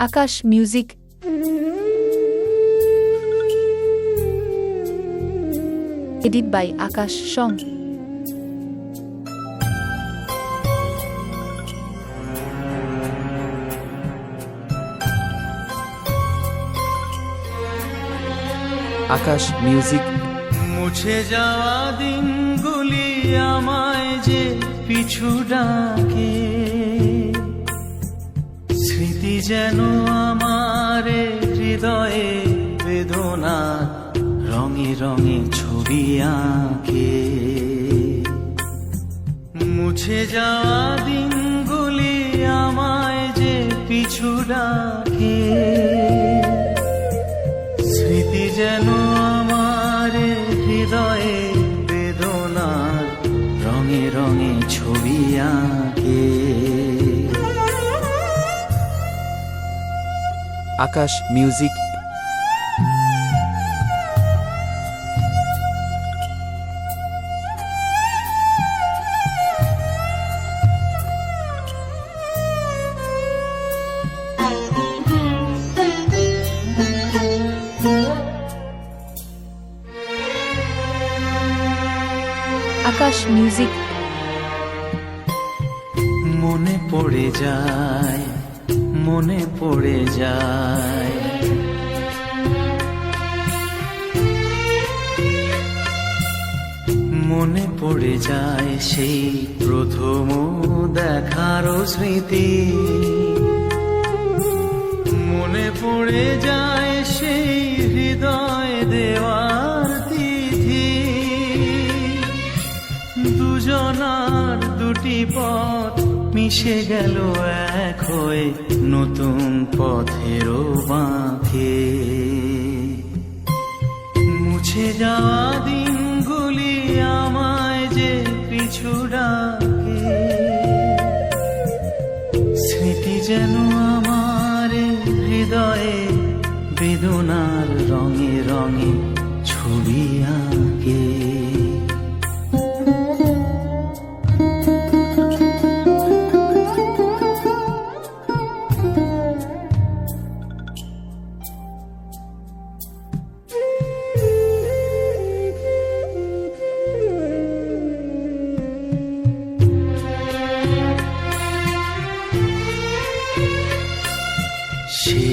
Akash music. Edit by Akash song. Akash music. মুছে যাওয়া দিনগুলি আমায় যে পিছু ডাকে, স্মৃতি যেন আমার হৃদয়ে বেদনা রঙে রঙে ছবি আঁকে। মুছে যাওয়া দিনগুলি আমায় যে পিছু ডাকে, স্মৃতি যেন আমার হৃদয়ে বেদনা রঙে রঙে ছবি আঁকে। আকাশ মিউজিক। আকাশ মিউজিক। মনে পড়ে যায়, মনে পড়ে যায়, মনে পড়ে যায় সেই প্রথম দেখার স্মৃতি। মনে পড়ে যায় সেই হৃদয় দেওয়ার তিথি। দুজনার দুটি পথ মিশে গেল এক হয়ে নতুন পথেরও বাঁকে। মুছে যাওয়া দিনগুলি আমায় যে পিছু ডাকে, স্মৃতি যেন আমার হৃদয়ে বেদনার রঙে রঙে ছবি আঁকে। সে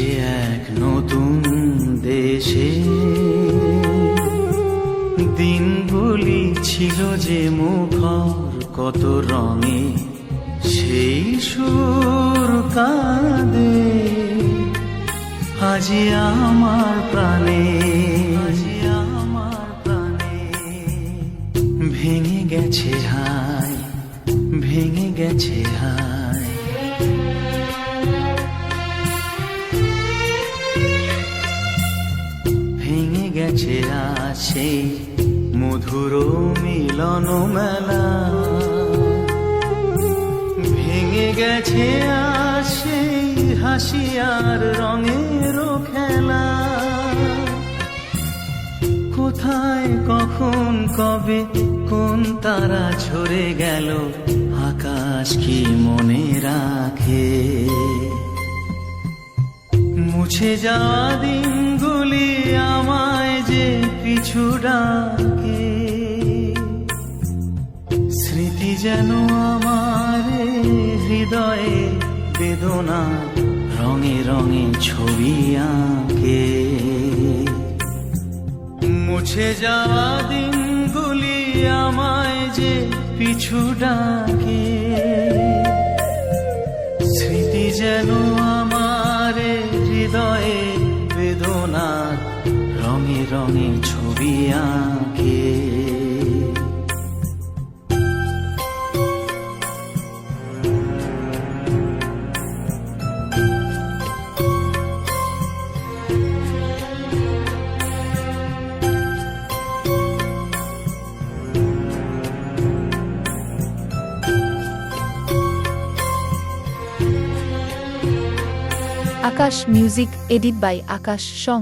এক নতুন দেশে দিনগুলি ছিল যে মুখর কত রঙে, সেই সুর কাঁদে আজি আমার প্রাণে, আজি আমার প্রাণে। ভেঙে গেছে হায়, ভেঙে গেছে হায়, ভেঙে গেছে আসে মধুর মিলন মেলা। ভেঙে গেছে আসে হাসি আর রঙের খেলা। কোথায় কখন কবে কোন তারা ঝরে গেল, আকাশ কি মনে রাখে। মুছে যাওয়া দিনগুলি আমায় যে পিছু ডাকে, স্মৃতি যেন আমার হৃদয়ে বেদনা রঙে রঙে ছবি আঁকে। মুছে যাওয়া দিনগুলি আমায় যে পিছু ডাকে, স্মৃতি যেন আমার হৃদয়ে বেদনা রঙে রঙে ছবি আঁকে। Akash music. Edit by Akash song.